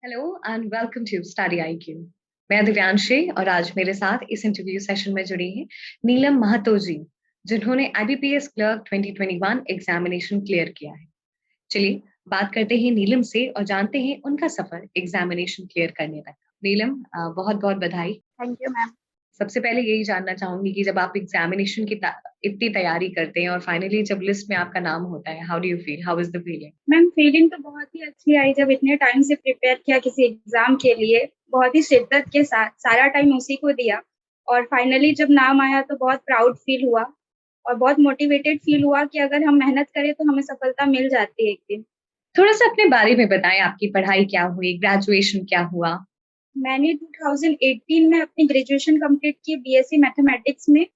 Hello and welcome to study IQ। मैं दिव्यांशी और आज मेरे साथ इस इंटरव्यू सेशन में जुड़ी हैं नीलम महतो जी, जिन्होंने IBPS क्लर्क 2021 एग्जामिनेशन क्लियर किया है। चलिए बात करते हैं नीलम से और जानते हैं उनका सफर एग्जामिनेशन क्लियर करने तक। नीलम, बहुत बहुत बधाई। Thank you ma'am. सबसे पहले यही जानना चाहूंगी कि जब आप एग्जामिनेशन की इतनी तैयारी करते हैं और फाइनली जब लिस्ट में आपका नाम होता है, how do you feel, how is the feeling? Ma'am feeling तो बहुत ही अच्छी आई जब इतने टाइम से प्रिपेयर किया किसी एग्जाम के लिए, बहुत ही शिद्दत के साथ सारा टाइम उसी को दिया और फाइनली जब नाम आया तो बहुत प्राउड फील हुआ और बहुत मोटिवेटेड फील हुआ कि अगर हम मेहनत करें तो हमें सफलता मिल जाती है एक दिन। थोड़ा सा अपने बारे में बताएं, आपकी पढ़ाई क्या हुई, ग्रेजुएशन क्या हुआ? मैंने 2018 में अपनी ग्रेजुएशन कंप्लीट की बीएससी मैथमेटिक्स में।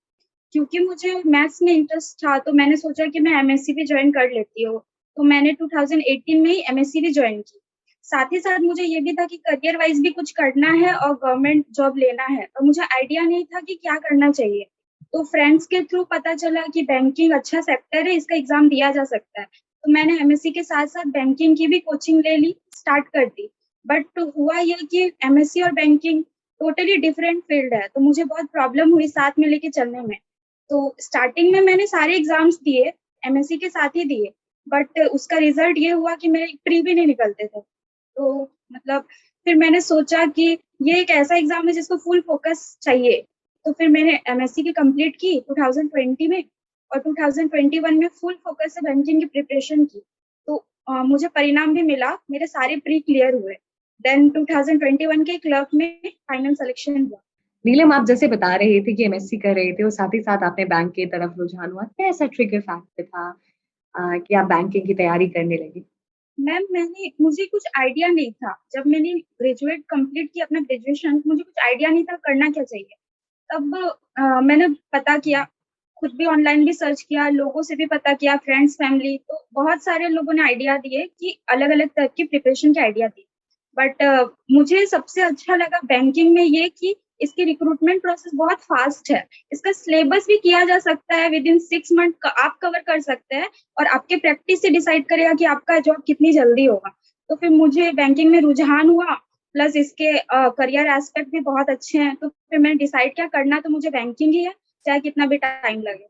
क्योंकि मुझे मैथ्स में इंटरेस्ट था तो मैंने सोचा कि मैं एमएससी भी ज्वाइन कर लेती हूँ। तो मैंने 2018 में ही एमएससी भी ज्वाइन की। साथ ही साथ मुझे ये भी था कि करियर वाइज भी कुछ करना है और गवर्नमेंट जॉब लेना है, और मुझे आइडिया नहीं था कि क्या करना चाहिए। तो फ्रेंड्स के थ्रू पता चला कि बैंकिंग अच्छा सेक्टर है, इसका एग्जाम दिया जा सकता है। तो मैंने एमएससी के साथ साथ बैंकिंग की भी कोचिंग ले ली, स्टार्ट कर दी। बट हुआ ये कि एमएससी और बैंकिंग टोटली डिफरेंट फील्ड है, तो मुझे बहुत प्रॉब्लम हुई साथ में लेके चलने में। तो स्टार्टिंग में मैंने सारे एग्जाम्स दिए, एमएससी के साथ ही दिए। बट उसका रिजल्ट ये हुआ कि मेरे प्री भी नहीं निकलते थे। तो मतलब फिर मैंने सोचा कि ये एक ऐसा एग्जाम है जिसको फुल फोकस चाहिए। तो फिर मैंने एमएससी की कंप्लीट की 2020 में, और 2021 में फुल फोकस से बैंकिंग की प्रिपरेशन की। तो मुझे परिणाम भी मिला, मेरे सारे प्री क्लियर हुए। देन 2021 के क्लर्क में फाइनल सिलेक्शन हुआ। नीलम, आप जैसे बता रहे थे कि MSc कर रहे थे और साथ ही साथ आपने बैंक की तरफ रुझान हुआ, क्या ऐसा ट्रिगर फैक्टर था कि आप बैंकिंग की तैयारी करने लगी? मैम मुझे कुछ आइडिया नहीं था। जब मैंने ग्रेजुएट कंप्लीट किया अपना ग्रेजुएशन, मुझे कुछ आइडिया नहीं था करना क्या चाहिए। तब मैंने पता किया, खुद भी ऑनलाइन भी सर्च किया, लोगों से भी पता किया, फ्रेंड्स फैमिली, तो बहुत सारे लोगों ने आइडिया दिए कि अलग अलग तरह की प्रिपरेशन के आइडिया दिए। बट मुझे सबसे अच्छा लगा बैंकिंग में ये कि इसकी रिक्रूटमेंट प्रोसेस बहुत फास्ट है। इसका सिलेबस भी किया जा सकता है, विद इन 6 मंथ आप कवर कर सकते हैं, और आपके प्रैक्टिस से डिसाइड करेगा कि आपका जॉब कितनी जल्दी होगा। तो फिर मुझे बैंकिंग में रुझान हुआ, प्लस इसके करियर एस्पेक्ट भी बहुत अच्छे हैं। तो फिर मैंने डिसाइड किया करना तो मुझे बैंकिंग ही है, चाहे कितना भी टाइम लगे।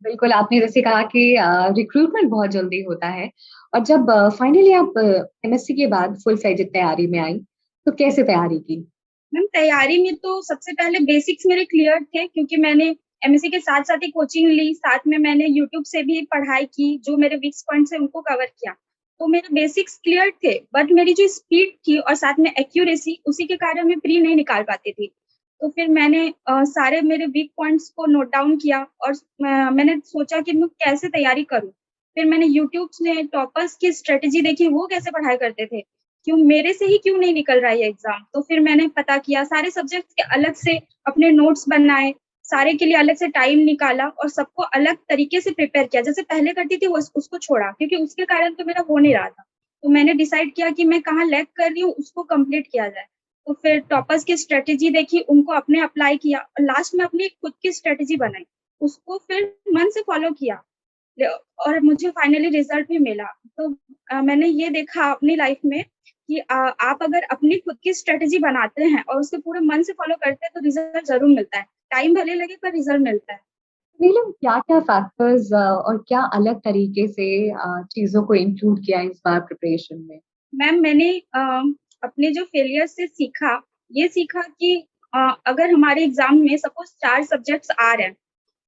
बिल्कुल, आपने जैसे कहा कि रिक्रूटमेंट बहुत जल्दी होता है, और जब फाइनली आप MSc के बाद फुल फ्लेजेड तैयारी में आई, तो कैसे तैयारी की? मैम तैयारी में तो सबसे पहले बेसिक्स मेरे क्लियर थे, क्योंकि मैंने एमएससी के साथ साथ ही कोचिंग ली, साथ में मैंने यूट्यूब से भी पढ़ाई की, जो मेरे वीक पॉइंट्स है उनको कवर किया। तो मेरे बेसिक्स क्लियर थे, बट मेरी जो स्पीड थी और साथ में एक्यूरेसी, उसी के कारण मैं प्री नहीं निकाल पाती थी। तो फिर मैंने सारे मेरे वीक पॉइंट्स को नोट डाउन किया और मैंने सोचा कि मैं कैसे तैयारी करूँ। फिर मैंने यूट्यूब से टॉपर्स की स्ट्रेटेजी देखी, वो कैसे पढ़ाई करते थे, क्यों मेरे से ही क्यों नहीं निकल रहा है ये एग्जाम। तो फिर मैंने पता किया, सारे सब्जेक्ट्स के अलग से अपने नोट्स बनाए, सारे के लिए अलग से टाइम निकाला और सबको अलग तरीके से प्रिपेयर किया। जैसे पहले करती थी वो उसको छोड़ा, क्योंकि उसके कारण तो मेरा हो नहीं रहा था। तो मैंने डिसाइड किया कि मैं कहाँ लैग कर रही हूँ, उसको कंप्लीट किया जाए। तो फिर टॉपर्स की स्ट्रेटेजी देखी, उनको अपने अप्लाई किया और लास्ट में अपनी खुद की स्ट्रेटेजी बनाई, उसको फिर मन से फॉलो किया, और मुझे फाइनली रिजल्ट भी मिला। तो मैंने ये देखा अपनी लाइफ में कि आप अगर अपनी खुद की स्ट्रेटेजी बनाते हैं और उसके पूरे मन से फॉलो करते हैं तो रिजल्ट जरूर मिलता है। टाइम भले लगे पर रिजल्ट मिलता है। नीलम, क्या क्या फैक्टर्स और क्या अलग तरीके से चीजों को इंक्लूड किया इस बार प्रिपरेशन में? मैम मैंने अपने जो फेलियर से सीखा, ये सीखा कि अगर हमारे एग्जाम में सपोज 4 सब्जेक्ट्स आ रहे हैं,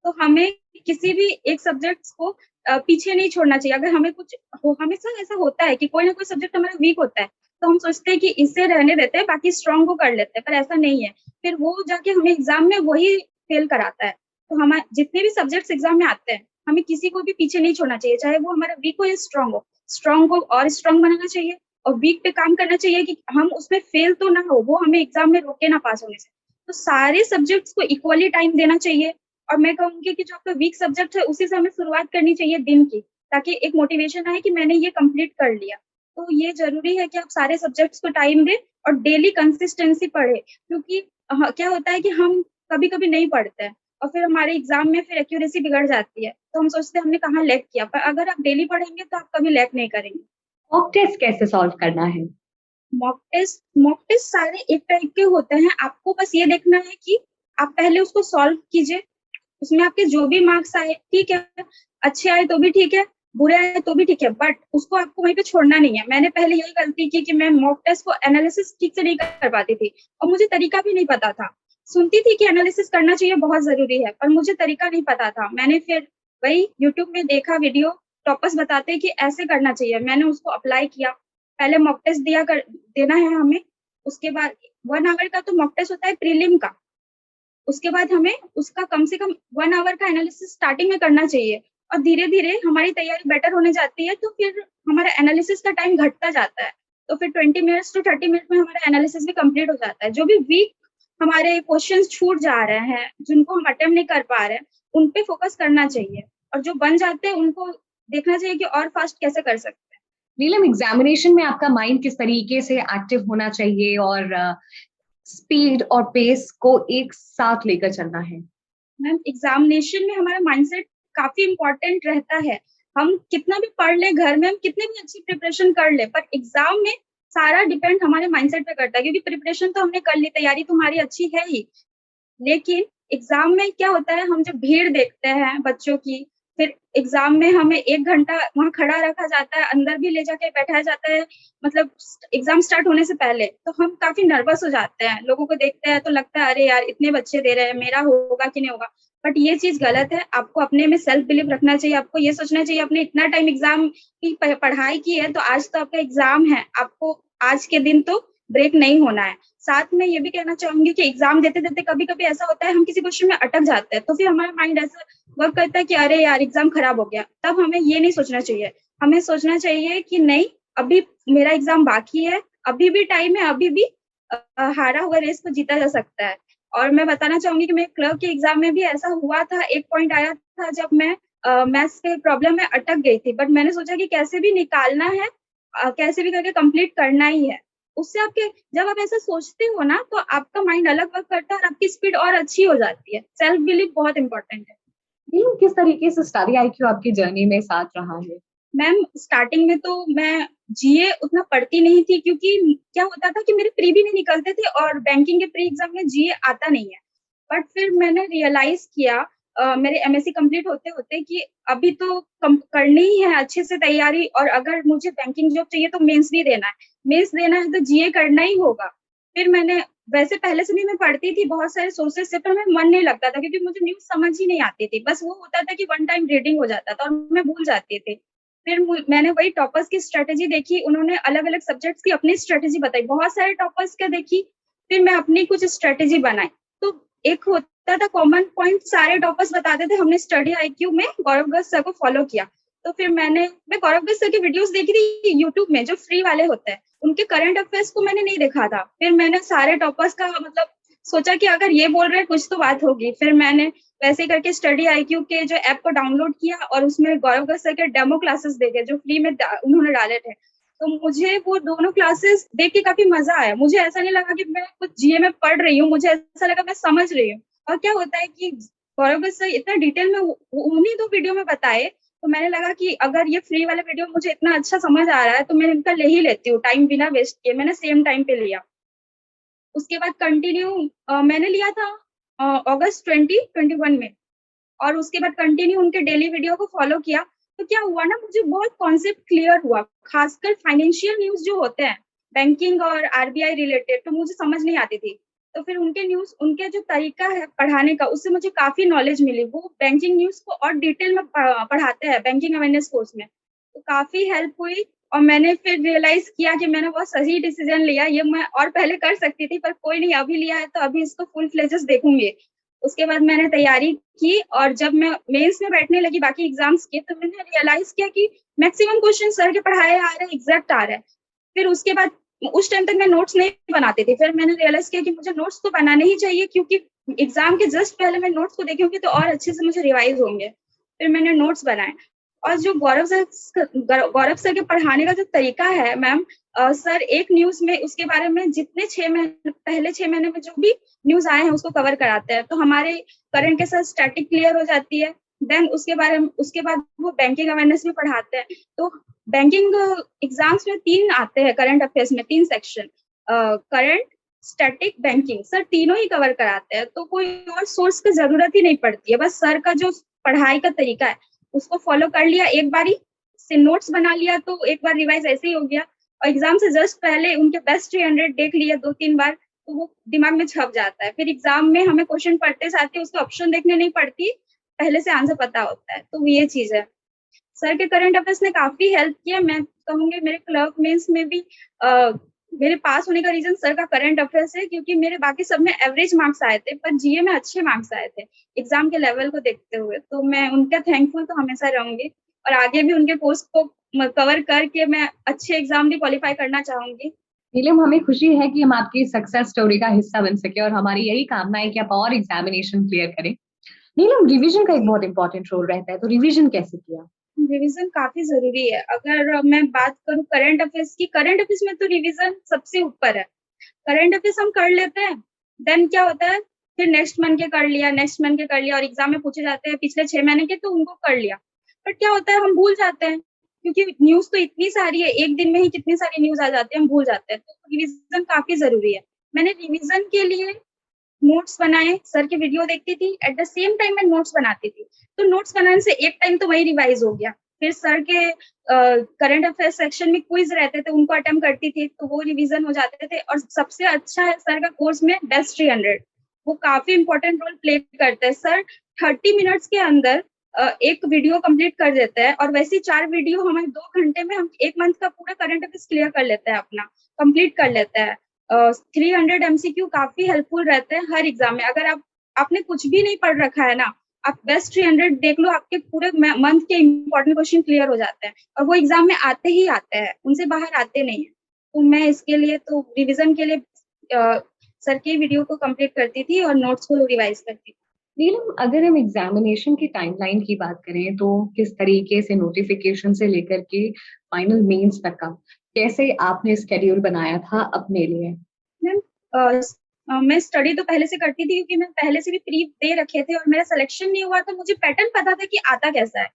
तो हमें किसी भी एक सब्जेक्ट्स को पीछे नहीं छोड़ना चाहिए। अगर हमें कुछ हो, हमेशा ऐसा होता है कि कोई ना कोई सब्जेक्ट हमारा वीक होता है, तो हम सोचते हैं कि इसे रहने देते हैं, बाकी स्ट्रॉन्ग को कर लेते हैं, पर ऐसा नहीं है। फिर वो जाके हमें एग्जाम में वही फेल कराता है। तो हमारे जितने भी सब्जेक्ट्स एग्जाम में आते हैं, हमें किसी को भी पीछे नहीं छोड़ना चाहिए, चाहे वो हमारा वीक हो या स्ट्रॉन्ग हो। स्ट्रॉन्ग को और स्ट्रॉन्ग बनाना चाहिए, और वीक पे काम करना चाहिए कि हम उसमें फेल तो ना हो, वो हमें एग्जाम में रोके ना पास होने से। तो सारे सब्जेक्ट्स को इक्वली टाइम देना चाहिए। और मैं कहूँगी कि जो आपका वीक सब्जेक्ट है उसी से हमें शुरुआत करनी चाहिए दिन की, ताकि एक मोटिवेशन आए कि मैंने ये कंप्लीट कर लिया। तो ये ज़रूरी है कि आप सारे सब्जेक्ट्स को टाइम दें और डेली कंसिस्टेंसी पढ़ें, क्योंकि क्या होता है कि हम कभी-कभी नहीं पढ़ते हैं और फिर हमारे एग्ज़ाम में फिर एक्यूरेसी बिगड़ जाती है। तो हम सोचते हैं हमने कहाँ लैग किया, पर अगर आप डेली पढ़ेंगे तो आप कभी लैग नहीं करेंगे। मॉक टेस्ट कैसे सॉल्व करना है? मॉक टेस्ट सारे एक टाइप के होते हैं। आपको बस ये देखना है कि आप पहले उसको सॉल्व कीजिए, उसमें आपके जो भी मार्क्स आए ठीक है, अच्छे आए तो भी ठीक है, बुरे आए तो भी ठीक है, बट उसको आपको वहीं पे छोड़ना नहीं है। मैंने पहले यही गलती की कि मैं मॉक टेस्ट को एनालिसिस ठीक से नहीं कर पाती थी और मुझे तरीका भी नहीं पता था। सुनती थी कि एनालिसिस करना चाहिए, बहुत जरूरी है, पर मुझे तरीका नहीं पता था। मैंने फिर वही यूट्यूब में देखा वीडियो, टॉपर्स बताते हैं कि ऐसे करना चाहिए, मैंने उसको अप्लाई किया। पहले मॉक टेस्ट देना है हमें, उसके बाद 1 आवर का तो मॉक टेस्ट होता है प्रीलिम का, उसके बाद हमें उसका कम से कम 1 आवर का एनालिसिस स्टार्टिंग में करना चाहिए और धीरे-धीरे हमारी तैयारी बेटर होने जाती है, तो फिर हमारा एनालिसिस का टाइम घटता जाता है। तो फिर 20 मिनट्स टू 30 मिनट में हमारा एनालिसिस भी कंप्लीट हो जाता है। जो भी वीक हमारे क्वेश्चंस छूट जा रहे हैं, जिनको हम अटेम्प्ट नहीं कर पा रहे हैं, उन पे फोकस करना चाहिए और जो बन जाते हैं उनको देखना चाहिए कि और फास्ट कैसे कर सकते हैं। नीलम, एग्जामिनेशन में आपका माइंड किस तरीके से एक्टिव होना चाहिए और स्पीड और पेस को एक साथ लेकर चलना है? मैम, एग्जामिनेशन में हमारा माइंडसेट काफ़ी इम्पोर्टेंट रहता है। हम कितना भी पढ़ लें घर में, हम कितनी भी अच्छी प्रिपरेशन कर लें, पर एग्ज़ाम में सारा डिपेंड हमारे माइंडसेट पे करता है, क्योंकि प्रिपरेशन तो हमने कर ली, तैयारी तो हमारी अच्छी है ही। लेकिन एग्ज़ाम में क्या होता है, हम जब भीड़ देखते हैं बच्चों की, फिर एग्ज़ाम में हमें 1 घंटा वहाँ खड़ा रखा जाता है, अंदर भी ले जाके बैठाया जाता है, मतलब एग्ज़ाम स्टार्ट होने से पहले, तो हम काफ़ी नर्वस हो जाते हैं। लोगों को देखते हैं तो लगता है, अरे यार! इतने बच्चे दे रहे हैं, मेरा होगा कि नहीं होगा? बट ये चीज़ गलत है, आपको अपने में सेल्फ बिलीव रखना चाहिए, आपको ये सोचना चाहिए, आपने इतना टाइम एग्ज़ाम की पढ़ाई की है, तो आज तो आपका एग्ज़ाम है, आपको आज के दिन तो ब्रेक नहीं होना है। साथ में ये भी कहना चाहूँगी कि एग्ज़ाम देते-देते कभी-कभी ऐसा होता है, हम किसी क्वेश्चन में अटक जाते हैं, तो फिर हमारा माइंड ऐसा वर्क करता है कि अरे यार! एग्ज़ाम खराब हो गया। तब हमें ये नहीं सोचना चाहिए। हमें सोचना चाहिए कि नहीं, अभी मेरा एग्ज़ाम बाकी है, अभी भी टाइम है, अभी भी हारा हुआ रेस को जीता जा सकता है। और मैं बताना चाहूँगी कि मेरे क्लर्क के एग्ज़ाम में भी ऐसा हुआ था, एक पॉइंट आया था जब मैं मैथ्स के प्रॉब्लम में अटक गई थी, बट मैंने सोचा कि कैसे भी निकालना है, कैसे भी करके कंप्लीट करना ही है। उससे आपके जब आप ऐसा सोचते हो ना, तो आपका माइंड अलग वर्क करता है और आपकी स्पीड और अच्छी हो जाती है। सेल्फ बिलीव बहुत इम्पोर्टेंट है। नीलम, किस तरीके से स्टडी आईक्यू आपकी जर्नी में साथ रहा है? मैम, स्टार्टिंग में तो मैं जीए उतना पढ़ती नहीं थी, क्योंकि क्या होता था कि मेरे प्री भी नहीं निकलते थे और बैंकिंग के प्री एग्ज़ाम में जीए आता नहीं है। बट फिर मैंने रियलाइज़ किया मेरे एमएससी कंप्लीट होते-होते कि अभी तो कम करनी ही है अच्छे से तैयारी, और अगर मुझे बैंकिंग जॉब चाहिए तो मेंस भी देना है। मेंस देना है तो जीए करना ही होगा। फिर मैंने वैसे पहले से भी मैं पढ़ती थी बहुत सारे सोर्सेज़ से, पर मेरा मन नहीं लगता था क्योंकि मुझे न्यूज़ समझ ही नहीं आती थी। बस वो होता था कि वन टाइम रीडिंग हो जाता था और मैं भूल जाती थी। फिर मैंने वही टॉपर्स की स्ट्रैटेजी देखी, उन्होंने अलग-अलग सब्जेक्ट्स की अपनी स्ट्रैटेजी बताई। बहुत सारे टॉपर्स का देखी, फिर मैं अपनी कुछ स्ट्रैटेजी बनाई। तो एक होता था कॉमन पॉइंट, सारे टॉपर्स बताते थे, हमने स्टडी आईक्यू में गौरव गर्ग सर को फॉलो किया। तो फिर मैं गौरव गर्ग सर की वीडियोज़ देखी थी यूट्यूब में, जो फ्री वाले होते हैं। उनके करंट अफेयर्स को मैंने नहीं देखा था। फिर मैंने सारे टॉपर्स का मतलब सोचा कि अगर ये बोल रहे हैं कुछ तो बात होगी। फिर मैंने वैसे करके स्टडी आईक्यू के जो ऐप को डाउनलोड किया और उसमें गौरव गर्ग सर के डेमो क्लासेस देखे, जो फ्री में उन्होंने डाले थे। तो मुझे वो दोनों क्लासेस देख के काफ़ी मज़ा आया। मुझे ऐसा नहीं लगा कि मैं कुछ जीए में पढ़ रही हूँ, मुझे ऐसा लगा मैं समझ रही हूँ। और क्या होता है कि गौरव गर्ग सर इतना डिटेल में उन्हीं 2 वीडियो में बताए, तो मैंने लगा कि अगर ये फ्री वाला वीडियो मुझे इतना अच्छा समझ आ रहा है, तो मैं इनका ले ही लेती हूँ, टाइम बिना वेस्ट किए। मैंने सेम टाइम पे लिया। उसके बाद कंटिन्यू मैंने लिया था अगस्त 2021 में। और उसके बाद कंटिन्यू उनके डेली वीडियो को फॉलो किया। तो क्या हुआ ना, मुझे बहुत कॉन्सेप्ट क्लियर हुआ, खासकर फाइनेंशियल न्यूज़ जो होते हैं, बैंकिंग और आरबीआई रिलेटेड, तो मुझे समझ नहीं आती थी। तो फिर उनके जो तरीका है पढ़ाने का, उससे मुझे काफ़ी नॉलेज मिली। वो बैंकिंग न्यूज़ को और डिटेल में पढ़ाते हैं बैंकिंग अवेयरनेस कोर्स में। तो काफ़ी हेल्प हुई और मैंने फिर रियलाइज़ किया कि मैंने बहुत सही डिसीज़न लिया। ये मैं और पहले कर सकती थी, पर कोई नहीं, अभी लिया है तो अभी इसको फुल फ्लेजेस देखूँगी। उसके बाद मैंने तैयारी की और जब मैं मेंस में बैठने लगी बाकी एग्ज़ाम्स के, तो मैंने रियलाइज़ किया कि मैक्सिमम क्वेश्चन सर के पढ़ाए आ रहे हैं, एग्ज़ैक्ट आ रहा है। फिर उसके बाद उस टाइम तक मैं नोट्स नहीं बनाती थी। फिर मैंने रियलाइज़ किया कि मुझे नोट्स तो बनाने ही चाहिए, क्योंकि एग्ज़ाम के जस्ट पहले मैं नोट्स को देखूँगी तो और अच्छे से मुझे रिवाइज़ होंगे। फिर मैंने नोट्स बनाए और जो गौरव सर के पढ़ाने का जो तरीका है मैम, सर एक न्यूज़ में उसके बारे में जितने 6 महीने पहले 6 महीने में जो भी न्यूज़ आए हैं उसको कवर कराते हैं। तो हमारे करंट के साथ स्टैटिक क्लियर हो जाती है, देन उसके बाद वो बैंकिंग अवेयरनेस भी पढ़ाते हैं। तो बैंकिंग एग्जाम्स में 3 आते हैं करंट अफेयर्स में, 3 section, current, static, banking, sir तीनों ही कवर कराते हैं। तो कोई और सोर्स की जरूरत ही नहीं पड़ती है, बस सर का जो पढ़ाई का तरीका है उसको फॉलो कर लिया, एक बारी से नोट्स बना लिया तो एक बार रिवाइज ऐसे ही हो गया, और एग्जाम से जस्ट पहले उनके बेस्ट 300 देख लिया 2-3 बार, तो वो दिमाग में छप जाता है। फिर एग्जाम में हमें क्वेश्चन पढ़ते साथ ही उसके ऑप्शन देखने नहीं पड़ती, पहले से आंसर पता होता है। तो ये चीज है, सर के करंट अफेयर्स ने काफी हेल्प किया। मैं कहूंगी मेरे क्लर्क मेंस में भी मेरे पास होने का रीजन सर का करंट अफेयर्स है, क्योंकि मेरे बाकी सब में एवरेज मार्क्स आए थे, पर जीए में अच्छे मार्क्स आए थे एग्जाम के लेवल को देखते हुए। तो मैं उनका थैंकफुल तो हमेशा रहूंगी, और आगे भी उनके कोर्स को कवर करके मैं अच्छे एग्जाम भी क्वालिफाई करना चाहूंगी। नीलम, हमें खुशी है कि हम आपकी सक्सेस स्टोरी का हिस्सा बन सके और हमारी यही कामना है कि आप और एग्जामिनेशन क्लियर करें। नीलम, रिवीजन का एक बहुत इंपॉर्टेंट रोल रहता है, तो रिवीजन कैसे किया? रिवीजन काफी जरूरी है। अगर मैं बात करूं करंट अफेयर्स की, करंट अफेयर्स में तो रिवीजन सबसे ऊपर है। करंट अफेयर्स हम कर लेते हैं, देन क्या होता है, फिर नेक्स्ट मंथ के कर लिया, नेक्स्ट मंथ के कर लिया, और एग्जाम में पूछे जाते हैं पिछले 6 महीने के, तो उनको कर लिया। बट क्या होता है, हम भूल जाते हैं, क्योंकि न्यूज तो इतनी सारी है, एक दिन में ही कितनी सारी न्यूज आ जाती है, हम भूल जाते हैं। तो रिवीजन काफी जरूरी है। मैंने रिवीजन के लिए नोट्स बनाए, सर की वीडियो देखती थी, एट द सेम टाइम मैं नोट्स बनाती थी। तो नोट्स बनाने से एक टाइम तो वही रिवाइज हो गया। फिर सर के करंट अफेयर्स सेक्शन में क्विज रहते थे, उनको अटेम्प्ट करती थी, तो वो रिवीजन हो जाते थे। और सबसे अच्छा है सर का कोर्स में बेस्ट 300, वो काफी इंपॉर्टेंट रोल प्ले करते हैं। सर 30 मिनट्स के अंदर एक वीडियो कंप्लीट कर देते हैं, और वैसे 4 वीडियो हमें 2 घंटे में हम 1 मंथ का पूरा करंट अफेयर्स क्लियर कर लेते हैं, अपना कंप्लीट कर लेते हैं। 300 एमसीक्यू काफी हेल्पफुल रहते हैं हर एग्जाम में। अगर आपने कुछ भी नहीं पढ़ रखा है ना, आप बेस्ट 300 देख लो, आपके पूरे मंथ के इंपॉर्टेंट क्वेश्चन क्लियर हो जाते हैं, और वो एग्जाम में आते ही आते हैं, उनसे बाहर आते नहीं है। तो मैं इसके लिए तो रिविजन के लिए सर की वीडियो को कंप्लीट करती थी और नोट्स को रिवाइज करती थी। नीलम, अगर हम एग्जामिनेशन की टाइमलाइन की बात करें तो किस तरीके से नोटिफिकेशन से लेकर के फाइनल मेंस तक का कैसे आपने स्केड्यूल बनाया था अपने लिए? मैम मैं स्टडी तो पहले से करती थी, क्योंकि मैं पहले से भी प्री दे रखे थे और मेरा सिलेक्शन नहीं हुआ, तो मुझे पैटर्न पता था कि आता कैसा है।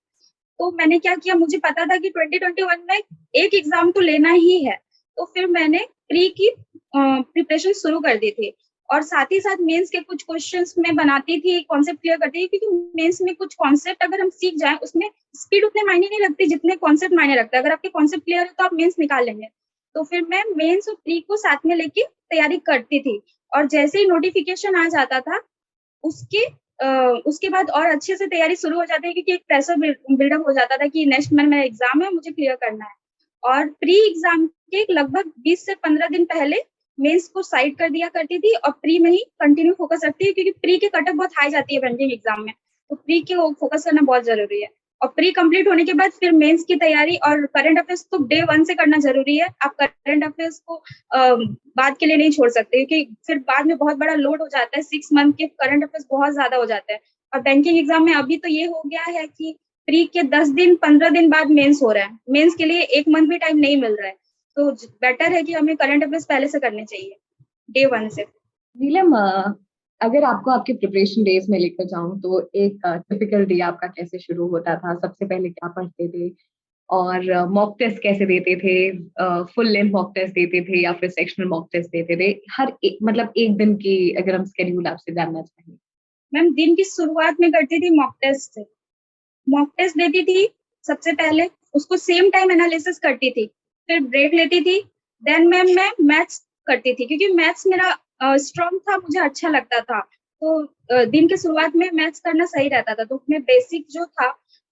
तो मैंने क्या किया, मुझे पता था कि 2021 में एक एग्जाम तो लेना ही है, तो फिर मैंने प्री की प्रिपरेशन शुरू कर दी थी। और साथ ही साथ मेंस के कुछ क्वेश्चंस मैं बनाती थी, कॉन्सेप्ट क्लियर करती थी, क्योंकि मेंस में कुछ कॉन्सेप्ट अगर हम सीख जाएं, उसमें स्पीड उतने मायने नहीं रखती जितने कॉन्सेप्ट मायने रखते हैं। अगर आपके कॉन्सेप्ट क्लियर है तो आप मेंस निकाल लेंगे। तो फिर मैं मेंस और प्री को साथ में लेके तैयारी करती थी, और जैसे ही नोटिफिकेशन आ जाता था उसके उसके बाद और अच्छे से तैयारी शुरू हो जाती है, क्योंकि एक प्रेशर बिल्डअप हो जाता था कि नेक्स्ट मंथ मेरा एग्जाम है, मुझे क्लियर करना है। और प्री एग्जाम के लगभग 20 से 15 दिन पहले मेंस को साइड कर दिया करती थी, और प्री में ही कंटिन्यू फोकस रखती है, क्योंकि प्री के कटअप बहुत हाई जाती है बैंकिंग एग्जाम में, तो प्री के फोकस करना बहुत जरूरी है। और प्री कंप्लीट होने के बाद फिर मेंस की तैयारी और करंट अफेयर्स तो डे 1 से करना जरूरी है। आप करंट अफेयर्स को बाद के लिए नहीं छोड़ सकते, क्योंकि फिर बाद में बहुत बड़ा लोड हो जाता है, 6 मंथ के करंट अफेयर्स बहुत ज्यादा हो जाते हैं। और बैंकिंग एग्जाम में अभी तो ये हो गया है कि प्री के 10 दिन 15 दिन बाद मेंस हो रहा है, मेंस के लिए 1 मंथ भी टाइम नहीं मिल रहा है। तो बेटर है कि हमें करंट अफेयर्स पहले से करने चाहिए, डे 1 से। नीलम, अगर आपको आपके प्रिपरेशन डेज में लेकर जाऊं तो एक टिपिकल डे आपका कैसे शुरू होता था? सबसे पहले क्या पढ़ते थे और मॉक टेस्ट कैसे देते थे? फुल लेंथ मॉक टेस्ट देते थे या फिर सेक्शनल मॉक टेस्ट देते थे? हर एक मतलब एक दिन की अगर हम स्केड्यूल आपसे जानना चाहें। मैम दिन की शुरुआत में करती थी मॉक टेस्ट से, मॉक टेस्ट देती थी सबसे पहले, उसको सेम टाइम एनालिसिस करती थी, फिर ब्रेक लेती थी। देन मैम मैं मैथ्स करती थी, क्योंकि मैथ्स मेरा स्ट्रॉन्ग था, मुझे अच्छा लगता था। तो दिन की शुरुआत में मैथ्स करना सही रहता था। तो मैं बेसिक जो था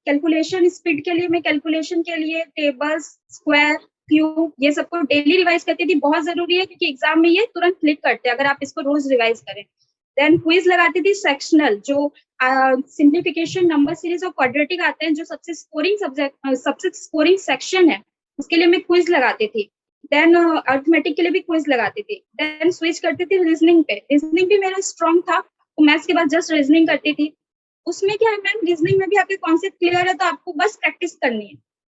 कैलकुलेशन स्पीड के लिए, मैं कैलकुलेशन के लिए टेबल्स, स्क्वायर, क्यूब, ये सबको डेली रिवाइज करती थी। बहुत जरूरी है, क्योंकि एग्जाम में ये तुरंत क्लिक करते हैं अगर आप इसको रोज रिवाइज करें। देन क्विज लगाती थी सेक्शनल, जो सिंप्लीफिकेशन, नंबर सीरीज और क्वाड्रेटिक आते हैं, जो सबसे स्कोरिंग सब्जेक्ट, सबसे स्कोरिंग सेक्शन है, उसके लिए मैं क्विज लगाती थी। देन अर्थमेटिक के लिए भी क्विज लगाती थी। देन स्विच करती थी रीजनिंग पे, रीजनिंग भी मेरा स्ट्रॉन्ग था, तो मैथ्स के बाद जस्ट रीजनिंग करती थी। उसमें क्या है मैम, रीजनिंग में भी आपके कॉन्सेप्ट क्लियर है, तो आपको बस प्रैक्टिस करनी है।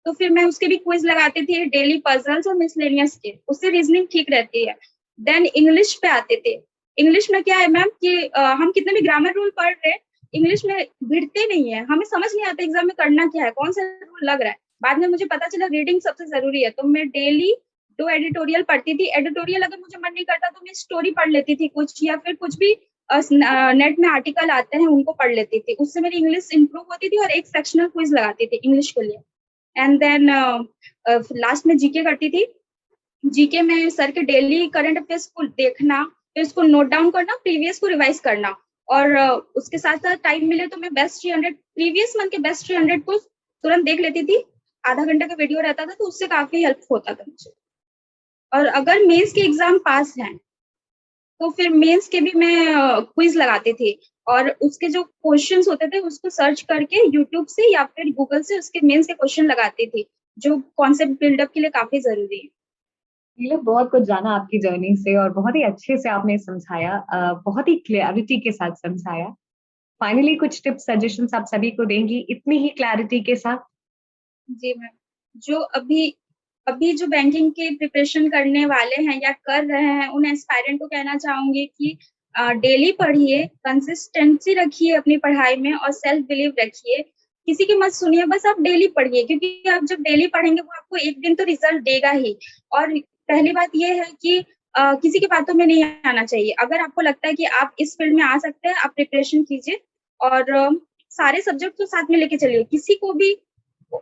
तो फिर मैं उसके भी क्विज लगाती थी, डेली पजल्स और मिसलेनियस के, उससे रीजनिंग ठीक रहती है। देन इंग्लिश पे आते थे। इंग्लिश में क्या है मैम कि हम कितने भी ग्रामर रूल पढ़ रहे हैं, इंग्लिश में भिड़ते नहीं है, हमें समझ नहीं आता एग्जाम में करना क्या है, कौन सा रूल लग रहा है। बाद में मुझे पता चला रीडिंग सबसे जरूरी है, तो मैं डेली 2 एडिटोरियल पढ़ती थी। एडिटोरियल अगर मुझे मन नहीं करता तो मैं स्टोरी पढ़ लेती थी कुछ, या फिर कुछ भी नेट में आर्टिकल आते हैं उनको पढ़ लेती थी। उससे मेरी इंग्लिश इंप्रूव होती थी और एक सेक्शनल क्विज लगाती थी इंग्लिश के लिए। एंड देन लास्ट में जीके करती थी। जीके में सर के डेली करंट अफेयर्स को देखना, फिर उसको नोट डाउन करना, प्रीवियस को रिवाइज करना, और उसके साथ साथ टाइम मिले तो मैं बेस्ट 300 प्रीवियस मंथ के बेस्ट 300 को तुरंत देख लेती थी। आधा घंटा का वीडियो रहता था तो उससे काफी हेल्प होता था मुझे। और अगर मेंस के एग्जाम पास हैं तो फिर मेंस के भी मैं क्विज लगाती थी, और उसके जो क्वेश्चंस होते थे उसको सर्च करके यूट्यूब से या फिर गूगल से उसके मेंस के क्वेश्चन लगाती थी, जो कॉन्सेप्ट बिल्डअप के लिए काफी जरूरी है। नीलम, बहुत कुछ जाना आपकी जर्नी से और बहुत ही अच्छे से आपने समझाया, बहुत ही क्लैरिटी के साथ समझाया। फाइनली कुछ टिप्स सजेशंस आप सभी को देंगी इतनी ही क्लैरिटी के साथ? जी मैम, जो अभी अभी जो बैंकिंग की प्रिपरेशन करने वाले हैं या कर रहे हैं, उन एस्पायरेंट को कहना चाहूंगी कि डेली पढ़िए, कंसिस्टेंसी रखिए अपनी पढ़ाई में और सेल्फ बिलीव रखिए। किसी की मत सुनिए, बस आप डेली पढ़िए, क्योंकि आप जब डेली पढ़ेंगे वो आपको एक दिन तो रिजल्ट देगा ही। और पहली बात ये है कि किसी की बातों में नहीं आना चाहिए। अगर आपको लगता है कि आप इस फील्ड में आ सकते हैं, आप प्रिपरेशन कीजिए, और सारे सब्जेक्ट को साथ में लेके चलिए। किसी को भी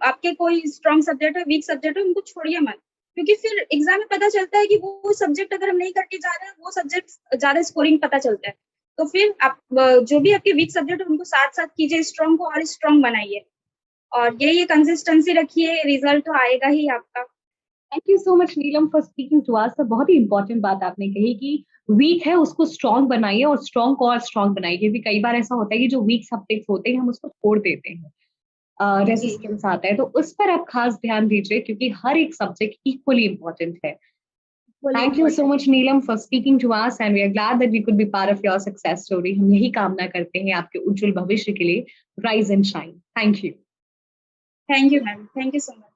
आपके कोई स्ट्रॉन्ग सब्जेक्ट है, वीक सब्जेक्ट है, उनको छोड़िए मत, क्योंकि फिर एग्जाम में पता चलता है कि वो सब्जेक्ट अगर हम नहीं करके जा रहे हैं, वो सब्जेक्ट ज्यादा स्कोरिंग पता चलता है। तो फिर आप जो भी आपके वीक सब्जेक्ट है उनको साथ साथ कीजिए, स्ट्रॉन्ग को और स्ट्रॉन्ग बनाइए, और ये कंसिस्टेंसी रखिए, रिजल्ट तो आएगा ही आपका। Thank you so much Neelam for speaking to us. बहुत ही इंपॉर्टेंट बात आपने कही कि वीक है उसको स्ट्रॉन्ग बनाइए और स्ट्रॉन्ग को और स्ट्रॉन्ग बनाइए, क्योंकि कई बार ऐसा होता है कि जो वीक सब्जेक्ट्स होते हैं हम उसको छोड़ देते हैं, जी रेसिस्टेंस आता है, तो उस पर आप खास ध्यान दीजिए क्योंकि हर एक सब्जेक्ट इक्वली इंपॉर्टेंट है। Fully thank you so important. Much Neelam for speaking to us and we are glad that we could be part of your success story. हम यही कामना करते हैं आपके उज्जवल भविष्य के लिए। Rise and shine. Thank you. Thank you ma'am, thank you so much.